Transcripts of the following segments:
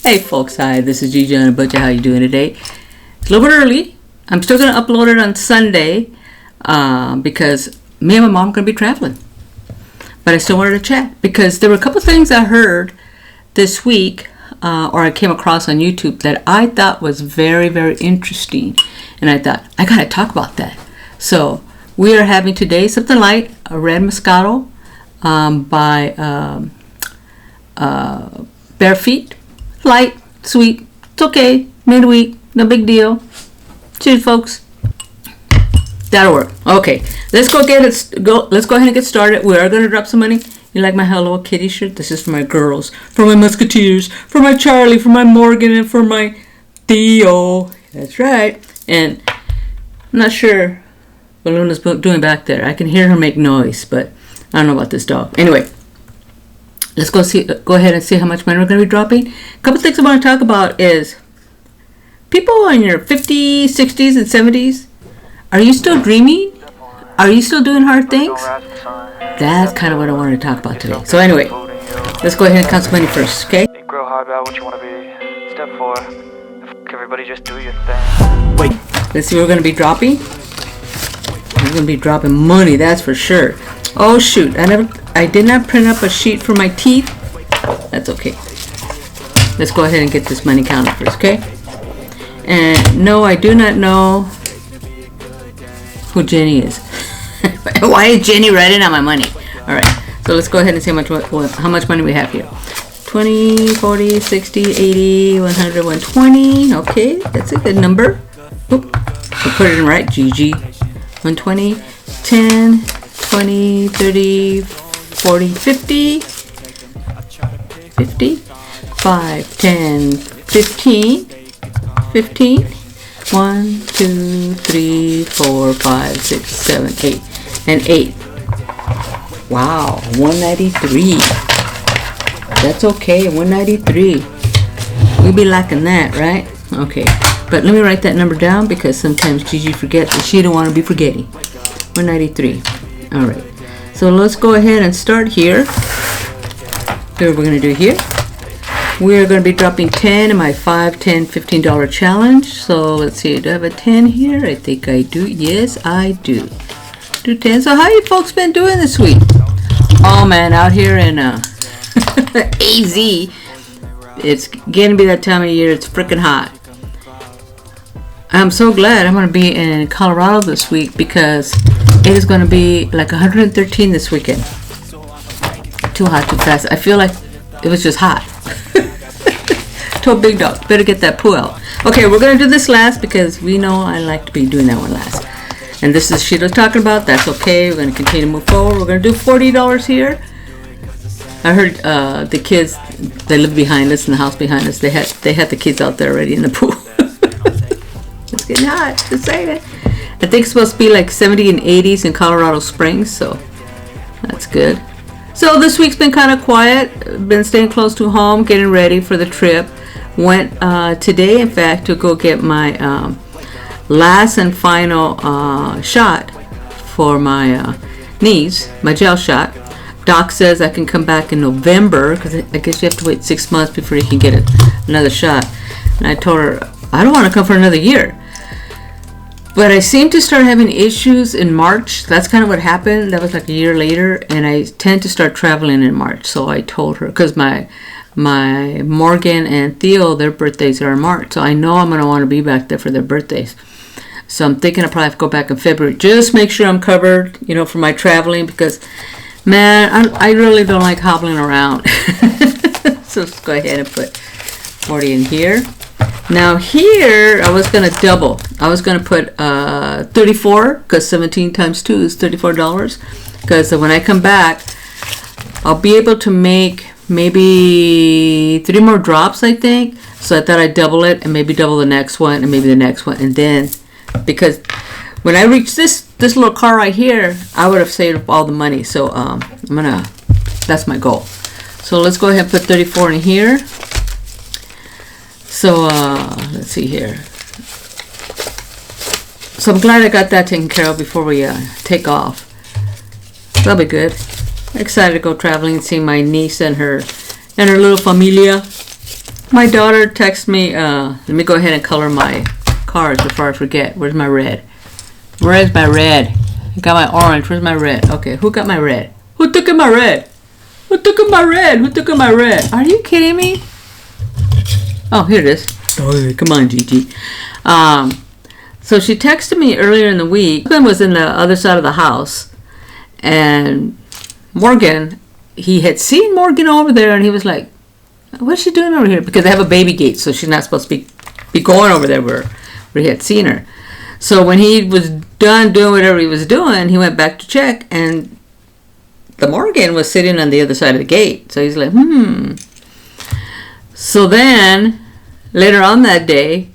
Hey folks, hi, this is Gigi on a budget. How you doing today? It's a little bit early. I'm still going to upload it on Sunday because me and my mom are going to be traveling. But I still wanted to chat because there were a couple things I heard this week or I came across on YouTube that I thought was very, very interesting. And I thought, I got to talk about that. So we are having today something light, a red Moscato by Bare Feet. Light, sweet, it's okay, midweek, no big deal. Cheers, folks. That'll work. Okay, let's go ahead and get started. We are gonna drop some money. You like my Hello Kitty shirt? This is for my girls, for my Musketeers, for my Charlie, for my Morgan, and for my Theo. That's right. And I'm not sure what Luna's doing back there. I can hear her make noise, but I don't know about this dog. Anyway. Let's go ahead and see how much money we're going to be dropping. A couple things I want to talk about is people in your 50s, 60s, and 70s. Are you still dreaming? Are you still doing hard things? That's kind of what I wanted to talk about today. So anyway, let's go ahead and count some money first, okay? Grow hard about what you want to be. Step 4. Everybody just do your thing. Wait. Let's see what we're going to be dropping. We're going to be dropping money, that's for sure. Oh shoot, I did not print up a sheet for my teeth. That's okay. Let's go ahead and get this money counted first, okay? And no, I do not know who Jenny is. Why is Jenny writing on my money? Alright, so let's go ahead and see how much money we have here. 20, 40, 60, 80, 100, 120. Okay, that's a good number. Oop, we'll put it in right, Gigi. 120, 10, 20, 30, 40, 50, 50, 5, 10, 15, 15, 1, 2, 3, 4, 5, 6, 7, 8, and 8. Wow, 193. That's okay, 193. We'll be liking that, right? Okay, but let me write that number down because sometimes Gigi forgets and she don't want to be forgetting. 193. All right, so let's go ahead and start here. Here's what we're going to do here. We're going to be dropping 10 in my $5, $10, $15 challenge. So let's see, do I have a 10 here? I think I do. Yes, I do. Do 10. So how you folks been doing this week? Oh man, out here in AZ, it's getting to be that time of year. It's freaking hot. I'm so glad I'm going to be in Colorado this week because it is going to be like 113 this weekend. Too hot, too fast. I feel like it was just hot. Told Big Dog, better get that poo out. Okay, we're going to do this last because we know I like to be doing that one last. And this is Sheila's talking about. That's okay. We're going to continue to move forward. We're going to do $40 here. I heard the kids, they live behind us in the house behind us. They had the kids out there already in the pool. It's getting hot, just saying it. I think it's supposed to be like 70 and 80s in Colorado Springs, so that's good. So this week's been kind of quiet. Been staying close to home, getting ready for the trip. Went today, in fact, to go get my last and final shot for my knees, my gel shot. Doc says I can come back in November because I guess you have to wait 6 months before you can get another shot. And I told her, I don't want to come for another year. But I seem to start having issues in March. That's kind of what happened. That was like a year later. And I tend to start traveling in March. So I told her, because my Morgan and Theo, their birthdays are in March. So I know I'm going to want to be back there for their birthdays. So I'm thinking I'll probably have to go back in February. Just make sure I'm covered, for my traveling. Because, man, I really don't like hobbling around. So let's go ahead and put 40 in here. Now here, I was going to double. I was going to put 34, because 17 times 2 is $34. Because when I come back, I'll be able to make maybe 3 more drops, I think. So I thought I'd double it and maybe double the next one and maybe the next one. And then, because when I reach this little car right here, I would have saved up all the money. So that's my goal. So let's go ahead and put 34 in here. So, let's see here. So I'm glad I got that taken care of before we take off. That'll be good. Excited to go traveling and see my niece and her little familia. My daughter texted me, let me go ahead and color my cards before I forget. Where's my red? Where's my red? I got my orange. Where's my red? Okay, who got my red? Who took my red? Who took my red? Who took my red? Are you kidding me? Oh, here it is. Oh, come on, Gigi. So she texted me earlier in the week. Husband was in the other side of the house, and Morgan, he had seen Morgan over there, and he was like, "What's she doing over here?" Because they have a baby gate, so she's not supposed to be going over there where he had seen her. So when he was done doing whatever he was doing, he went back to check, and the Morgan was sitting on the other side of the gate. So he's like, So then, later on that day,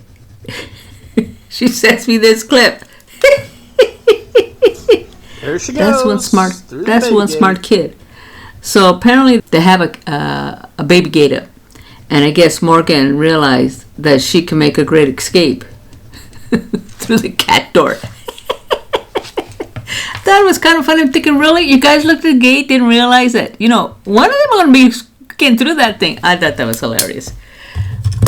she sends me this clip. There she goes. That's one smart kid. So apparently they have a baby gate up. And I guess Morgan realized that she can make a great escape through the cat door. That was kind of funny. I'm thinking, really? You guys looked at the gate, didn't realize that, one of them going to be getting through that thing. I thought that was hilarious.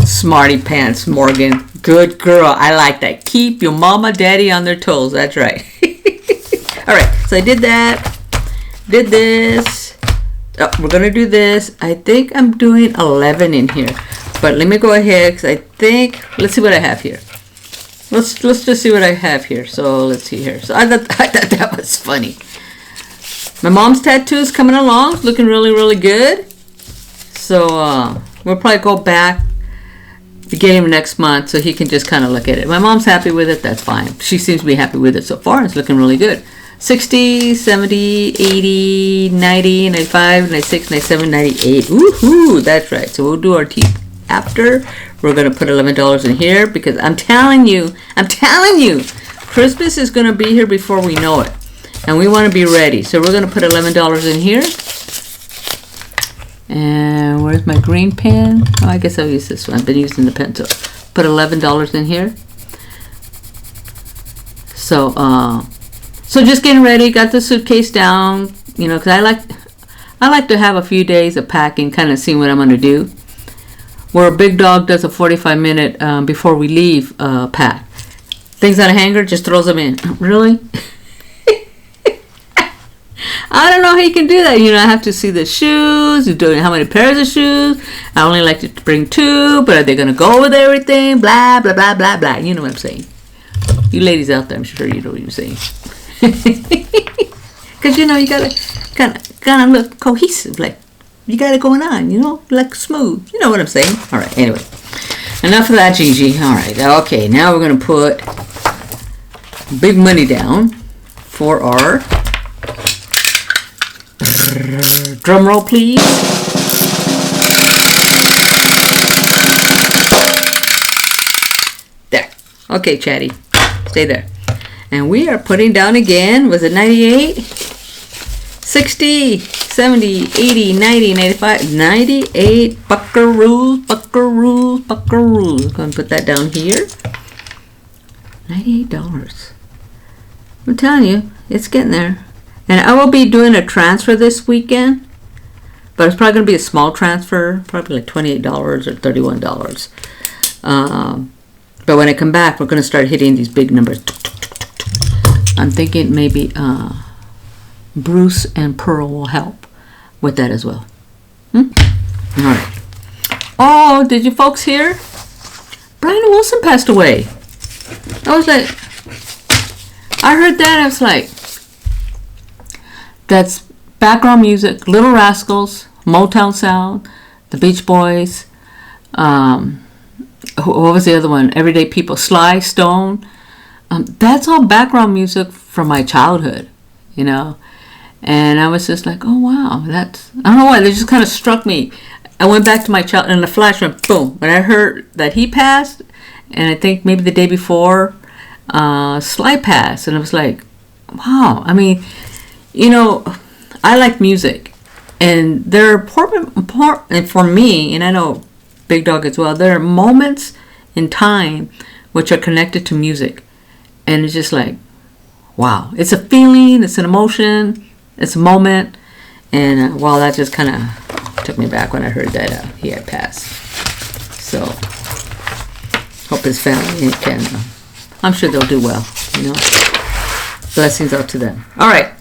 Smarty pants, Morgan. Good girl. I like that. Keep your mama, daddy on their toes. That's right. All right. So I did that. Did this. Oh, we're going to do this. I think I'm doing 11 in here. But let me go ahead because I think, let's see what I have here. Let's just see what I have here. So let's see here. So I thought that was funny. My mom's tattoo's coming along. Looking really, really good. So we'll probably go back beginning of next month so he can just kind of look at it. My mom's happy with it. That's fine. She seems to be happy with it so far. It's looking really good. 60, 70, 80, 90, 95, 96, 97, 98. Woohoo! That's right. So we'll do our teeth after. We're going to put $11 in here because I'm telling you, Christmas is going to be here before we know it. And we want to be ready. So we're going to put $11 in here. And where's my green pen? Oh, I guess I'll use this one. I've been using the pencil. Put $11 in here. So just getting ready. Got the suitcase down. Because I like to have a few days of packing, kind of seeing what I'm going to do. Where Big Dog does a 45-minute before we leave pack. Things on a hanger, just throws them in. Really? I don't know how you can do that. I have to see the shoes. You're doing how many pairs of shoes. I only like to bring 2, but are they going to go with everything? Blah, blah, blah, blah, blah. You know what I'm saying. You ladies out there, I'm sure you know what I'm saying. Because, you got to kind of look cohesive. Like, you got it going on, like smooth. You know what I'm saying. All right, anyway. Enough of that, Gigi. All right, okay. Now we're going to put big money down for our... Drum roll, please. There. Okay, Chatty. Stay there. And we are putting down again. Was it 98? 60, 70, 80, 90, 95, 98. Buckaroos, buckaroos, buckaroos. Going to put that down here. $98. I'm telling you, it's getting there. And I will be doing a transfer this weekend, but it's probably going to be a small transfer, probably like $28 or $31. But when I come back, we're going to start hitting these big numbers. I'm thinking maybe Bruce and Pearl will help with that as well. All right. Oh, did you folks hear? Brian Wilson passed away. I was like, I heard that. I was like, that's background music. Little Rascals, Motown Sound, the Beach Boys. What was the other one? Everyday People, Sly Stone. That's all background music from my childhood, And I was just like, oh wow, I don't know why, they just kind of struck me. I went back to my child, and the flash went boom. When I heard that he passed, and I think maybe the day before, Sly passed, and I was like, wow. I mean, I like music, and there are important, and for me, and I know Big Dog as well, there are moments in time which are connected to music, and it's just like, wow. It's a feeling, it's an emotion, it's a moment, and that just kind of took me back when I heard that he had passed. Hope his family can. I'm sure they'll do well. Blessings out to them. All right.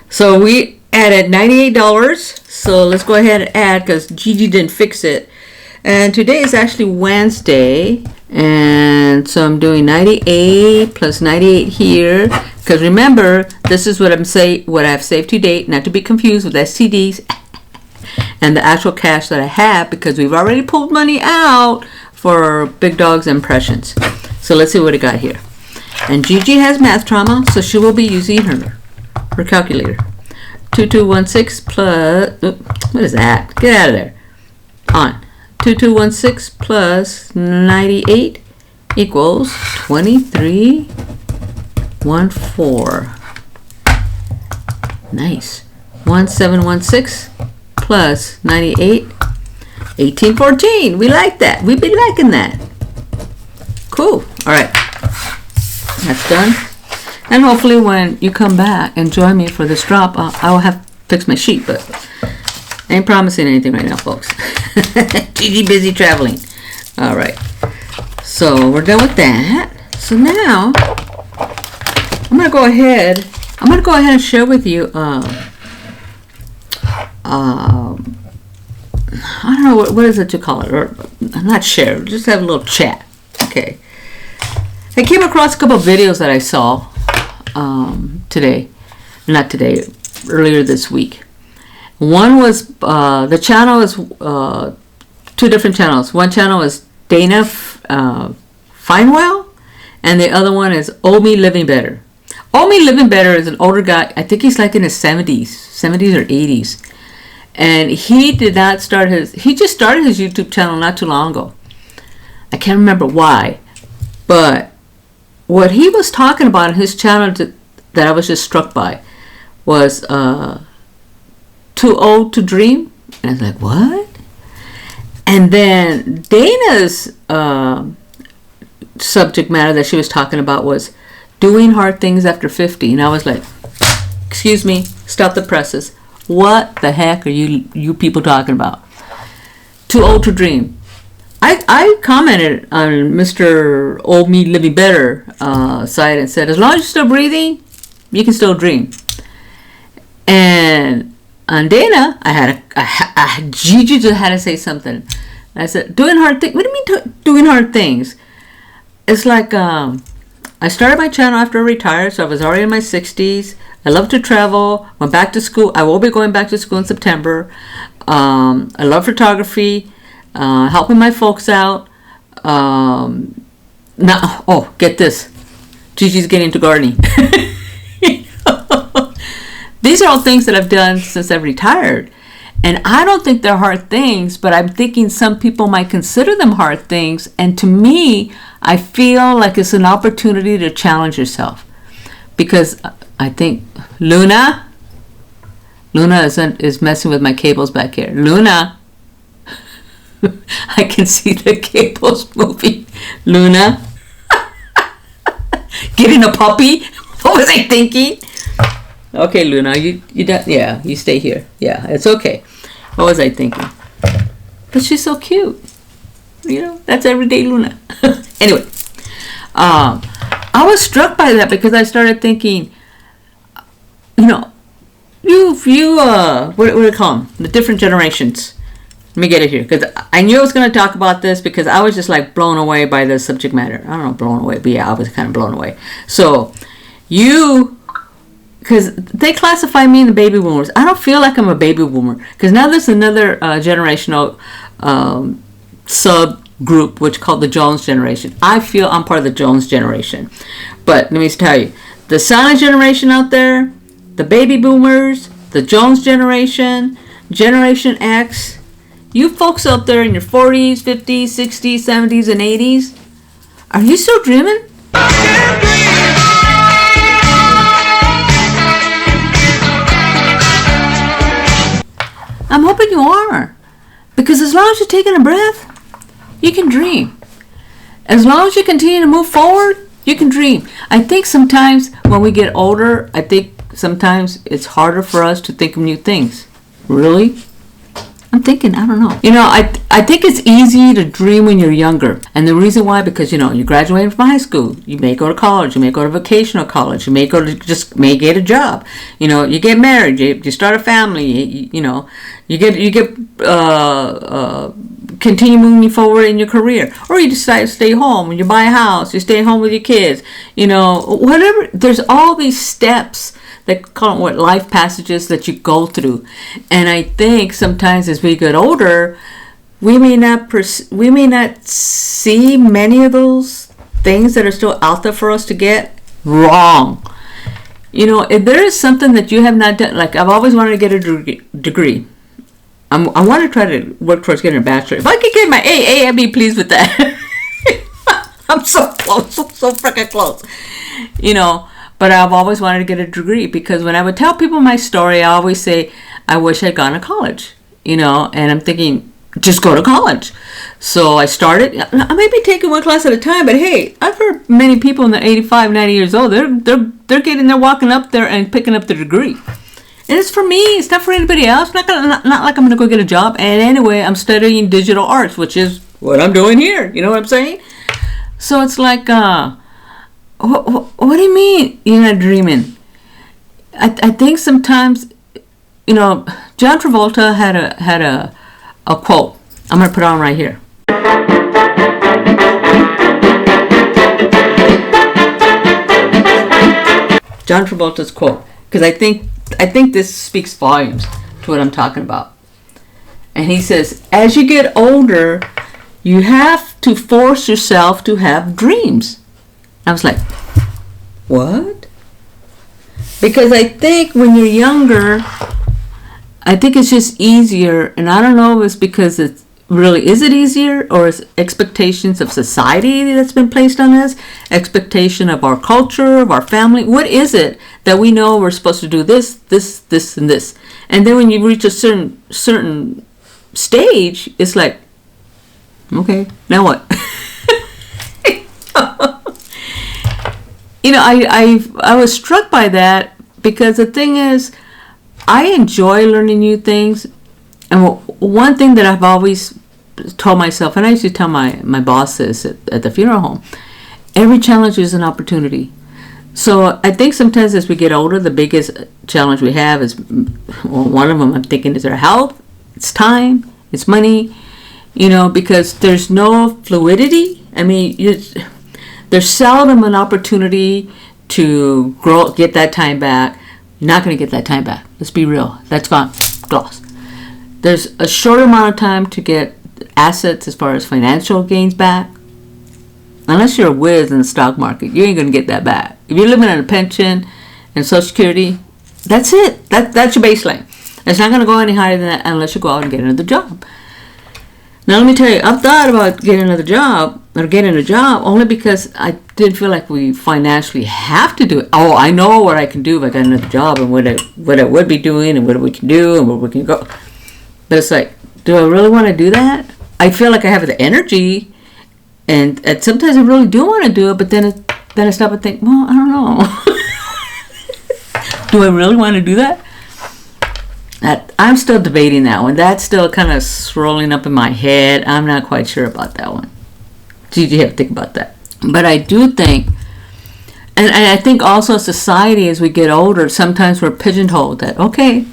So we added $98. So let's go ahead and add because Gigi didn't fix it. And today is actually Wednesday. And so I'm doing 98 plus 98 here. Because remember, this is what I've saved to date, not to be confused with STDs and the actual cash that I have, because we've already pulled money out for Big Dog's impressions. So let's see what I got here. And Gigi has math trauma, so she will be using her calculator. 2216 plus, what is that? Get out of there. On. 2216 plus 98 equals 2314. Nice. 1716 plus 98, 1814. We like that. We've been liking that. Cool. All right. That's done. And hopefully when you come back and join me for this drop, I will have fixed my sheet, but I ain't promising anything right now, folks. Gigi busy traveling. All right. So we're done with that. So now I'm gonna go ahead and share with you. I don't know what is it to call it, or not share. Just have a little chat. Okay. I came across a couple of videos that I saw earlier this week. One was the channel is two different channels. One channel is Dana Findwell, and the other one is Old Me Living Better. Old Me Living Better is an older guy. I think he's like in his 70s or 80s, and he just started his YouTube channel not too long ago. I can't remember why, but what he was talking about in his channel that I was just struck by was too old to dream. And I was like, what? And then Dana's subject matter that she was talking about was doing hard things after 50. And I was like, excuse me, stop the presses. What the heck are you people talking about? Too old to dream. I commented on Mr. Old Me Living Better site and said, as long as you're still breathing, you can still dream. And on Dana, Gigi just had to say something. I said, doing hard things? What do you mean doing hard things? It's like, I started my channel after I retired, so I was already in my 60s. I love to travel. Went back to school. I will be going back to school in September. I love photography. Helping my folks out. Get this. Gigi's getting into gardening. These are all things that I've done since I've retired. And I don't think they're hard things, but I'm thinking some people might consider them hard things. And to me, I feel like it's an opportunity to challenge yourself. Because I think Luna is messing with my cables back here. Luna. I can see the cables moving. Luna. Getting a puppy? What was I thinking? Okay, Luna, you stay here. Yeah, it's okay. What was I thinking? But she's so cute. That's everyday Luna. Anyway, I was struck by that because I started thinking, what do you call them? The different generations. Let me get it here, because I knew I was going to talk about this because I was just like blown away by the subject matter. I don't know, blown away, but yeah, I was kind of blown away. So, because they classify me in the baby boomers. I don't feel like I'm a baby boomer, because now there's another generational subgroup, which is called the Jones generation. I feel I'm part of the Jones generation. But let me tell you, the silent generation out there, the baby boomers, the Jones generation, Generation X, you folks out there in your 40s, 50s, 60s, 70s, and 80s, are you still dreaming? I'm hoping you are. Because as long as you're taking a breath, you can dream. As long as you continue to move forward, you can dream. I think sometimes when we get older, sometimes it's harder for us to think of new things. Really? I'm thinking, I don't know. I think it's easy to dream when you're younger. And the reason why, because, you graduated from high school. You may go to college. You may go to vocational college. You may may get a job. You get married. You start a family. You get continue moving forward in your career. Or you decide to stay home. You buy a house. You stay home with your kids. Whatever. There's all these steps. They call it life passages that you go through. And I think sometimes as we get older, we may not see many of those things that are still out there for us to get wrong. If there is something that you have not done, like I've always wanted to get a degree. I want to try to work towards getting a bachelor. If I could get my AA, I'd be pleased with that. I'm so close, so freaking close. But I've always wanted to get a degree, because when I would tell people my story, I always say, I wish I'd gone to college, and I'm thinking, just go to college. So I started, I may be taking one class at a time, but hey, I've heard many people in the 85, 90 years old, they're walking up there and picking up their degree. And it's for me, it's not for anybody else. Not like I'm going to go get a job. And anyway, I'm studying digital arts, which is what I'm doing here. You know what I'm saying? So it's like, what do you mean you're not dreaming? I think sometimes, John Travolta had a quote. I'm going to put it on right here. John Travolta's quote, because I think this speaks volumes to what I'm talking about. And he says, as you get older, you have to force yourself to have dreams. I was like, what? Because I think when you're younger, I think it's just easier. And I don't know if it's because it's really, is it easier, or is expectations of society that's been placed on us, expectation of our culture, of our family? What is it that we know we're supposed to do this, and this? And then when you reach a certain stage, it's like, okay, now what? I was struck by that, because the thing is, I enjoy learning new things. And one thing that I've always told myself, and I used to tell my boss this at the funeral home, every challenge is an opportunity. So I think sometimes as we get older, the biggest challenge we have is, one of them I'm thinking is our health, it's time, it's money, because there's no fluidity. I mean, there's seldom an opportunity to get that time back. You're not going to get that time back. Let's be real. That's gone. Gloss. There's a short amount of time to get assets as far as financial gains back. Unless you're a whiz in the stock market, you ain't going to get that back. If you're living on a pension and Social Security, that's it. That's your baseline. It's not going to go any higher than that unless you go out and get another job. Now, let me tell you, I've thought about getting a job only because I didn't feel like we financially have to do it. Oh, I know what I can do if I got another job, and what I would be doing, and what we can do, and where we can go. But it's like, do I really want to do that? I feel like I have the energy, and sometimes I really do want to do it, but then I stop and think, well, I don't know. Do I really want to do that? I'm still debating that one. That's still kind of swirling up in my head. I'm not quite sure about that one. Gigi, you have to think about that. But I do think, and I think also society, as we get older, sometimes we're pigeonholed that, okay,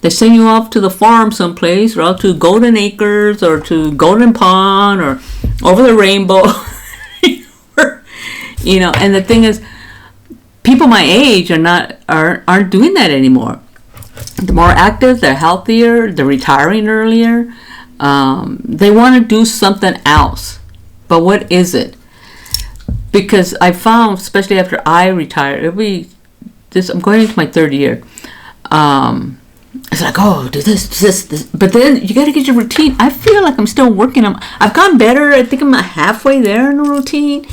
they send you off to the farm someplace, or out to Golden Acres, or to Golden Pond, or over the rainbow. And the thing is, people my age aren't doing that anymore. They're more active, they're healthier, they're retiring earlier. They want to do something else. But what is it? Because I found, especially after I retired, I'm going into my third year. It's like, oh, do this. But then you got to get your routine. I feel like I'm still working on. I've gotten better. I think I'm halfway there in the routine.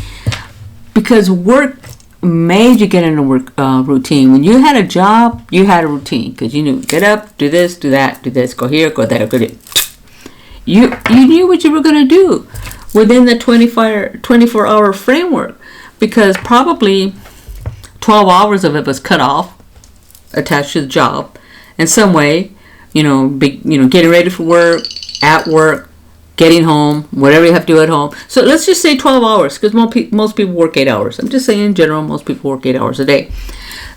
Because work made you get in a work routine. When you had a job, you had a routine, because you knew, get up, do this, do that, do this, go here, go there, go there. You knew what you were going to do within the 24-hour framework, because probably 12 hours of it was cut off, attached to the job in some way, Getting ready for work, at work, getting home, whatever you have to do at home. So let's just say 12 hours, because most people work 8 hours. I'm just saying in general, most people work 8 hours a day.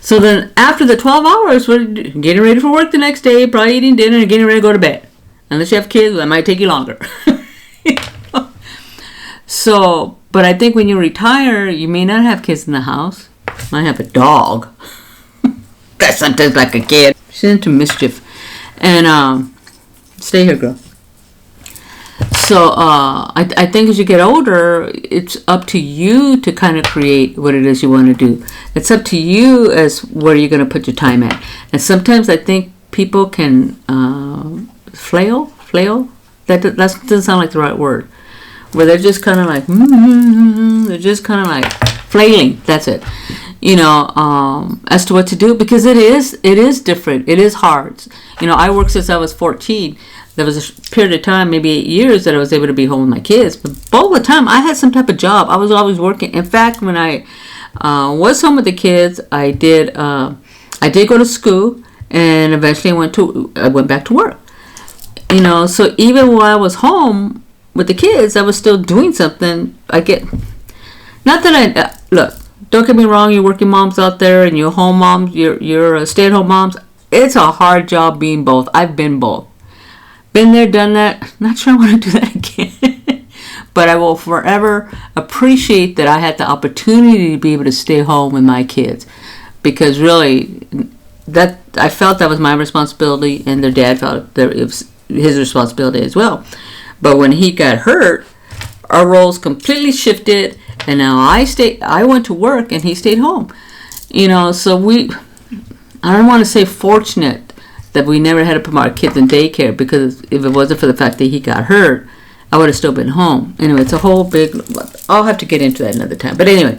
So then after the 12 hours, we're getting ready for work the next day, probably eating dinner and getting ready to go to bed. Unless you have kids, that might take you longer. So, but I think when you retire, you may not have kids in the house. You might have a dog. That's sometimes like a kid. She's into mischief. And stay here, girl. So I think as you get older, it's up to you to kind of create what it is you want to do. It's up to you as where you're going to put your time at. And sometimes I think people can flail. That doesn't sound like the right word. Where they're just kind of like, they're just kind of like flailing. That's it. As to what to do, because it is different. It is hard. I worked since I was 14. There was a period of time, maybe 8 years, that I was able to be home with my kids. But all the time, I had some type of job. I was always working. In fact, when I was home with the kids, I did go to school, and eventually I went back to work. So even while I was home with the kids, I was still doing something. Look, don't get me wrong, you're working moms out there, and you're home moms, you're stay-at-home moms. It's a hard job being both. I've been both. Been there, done that. Not sure I want to do that again. But I will forever appreciate that I had the opportunity to be able to stay home with my kids. Because really, I felt that was my responsibility, and their dad felt that it was his responsibility as well. But when he got hurt, our roles completely shifted, and now I went to work and he stayed home. So I don't want to say fortunate that we never had to put our kids in daycare, because if it wasn't for the fact that he got hurt, I would have still been home. Anyway, it's a whole big, I'll have to get into that another time. But anyway,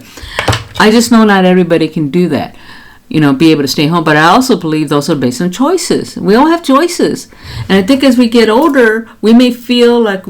I just know not everybody can do that, be able to stay home. But I also believe those are based on choices. We all have choices. And I think as we get older, we may feel like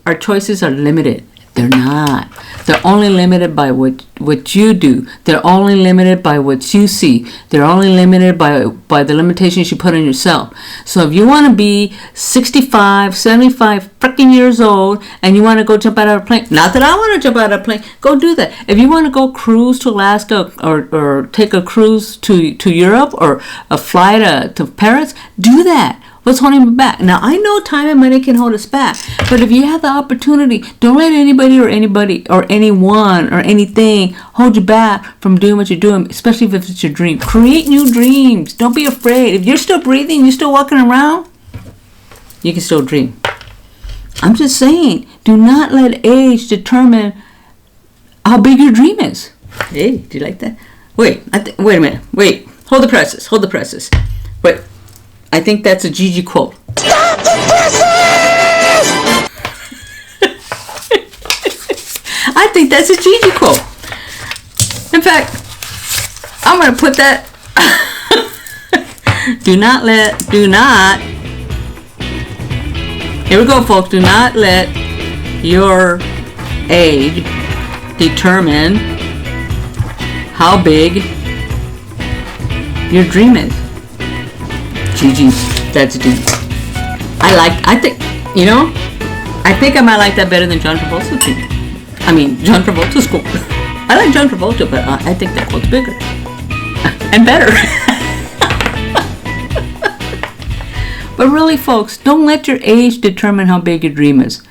our choices are limited. They're not. They're only limited by what you do. They're only limited by what you see. They're only limited by the limitations you put on yourself. So if you want to be 65, 75 freaking years old and you want to go jump out of a plane, not that I want to jump out of a plane, go do that. If you want to go cruise to Alaska or take a cruise to Europe or a flight to Paris, do that. What's holding me back? Now, I know time and money can hold us back, but if you have the opportunity, don't let anybody or anyone or anything hold you back from doing what you're doing, especially if it's your dream. Create new dreams. Don't be afraid. If you're still breathing, you're still walking around, you can still dream. I'm just saying, do not let age determine how big your dream is. Hey, do you like that? Wait a minute. Wait. Hold the presses. Wait. I think that's a Gigi quote. Stop the presses! I think that's a Gigi quote. In fact, I'm going to put that. Here we go, folks. Do not let your age determine how big your dream is. Gigi, that's Gigi. I think I might like that better than John Travolta's thing. John Travolta's quote. I like John Travolta, but I think that quote's bigger. And better. But really, folks, don't let your age determine how big your dream is.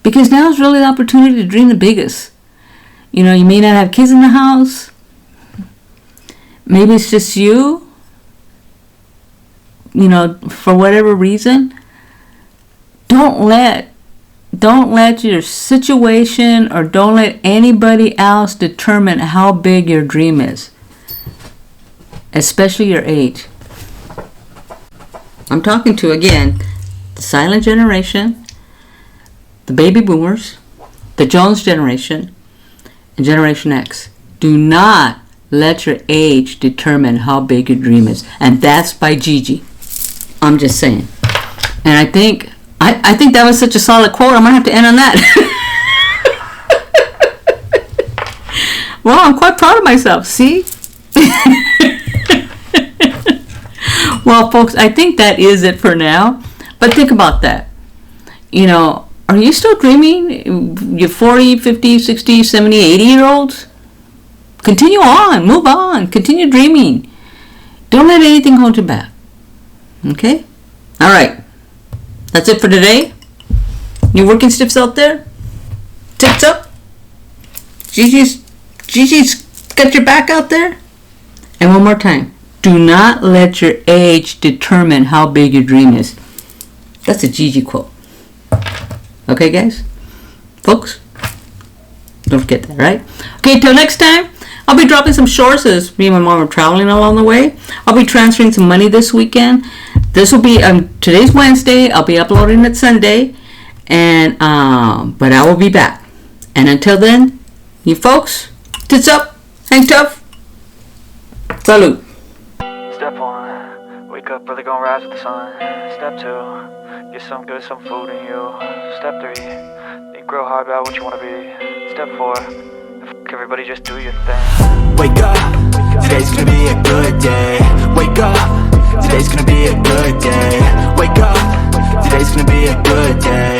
Because now is really the opportunity to dream the biggest. You may not have kids in the house. Maybe it's just you. For whatever reason, don't let your situation or don't let anybody else determine how big your dream is, especially your age. I'm talking to, again, the silent generation, the baby boomers, the Jones generation, and Generation X. Do not let your age determine how big your dream is. And that's by Gigi. I'm just saying. And I think that was such a solid quote, I'm going to have to end on that. Well, I'm quite proud of myself. See? Well, folks, I think that is it for now. But think about that. You know, are you still dreaming? You're 40, 50, 60, 70, 80-year-olds? Continue on. Move on. Continue dreaming. Don't let anything hold you back. Okay? All right. That's it for today. You working stiffs out there? Tips up? Gigi's got your back out there? And one more time. Do not let your age determine how big your dream is. That's a Gigi quote. Okay, guys? Folks? Don't forget that, right? Okay, till next time, I'll be dropping some shorts as me and my mom are traveling along the way. I'll be transferring some money this weekend. This will be, today's Wednesday. I'll be uploading it Sunday. And, but I will be back. And until then, you folks, tits up, hang tough. Salute. Step 1, wake up early, gonna rise with the sun. Step 2, get some good, some food in you. Step 3, think real hard about what you wanna be. Step 4, everybody just do your thing. Wake up, today's gonna be a good day. Wake up, today's gonna be a good day. Wake up, today's gonna be a good day.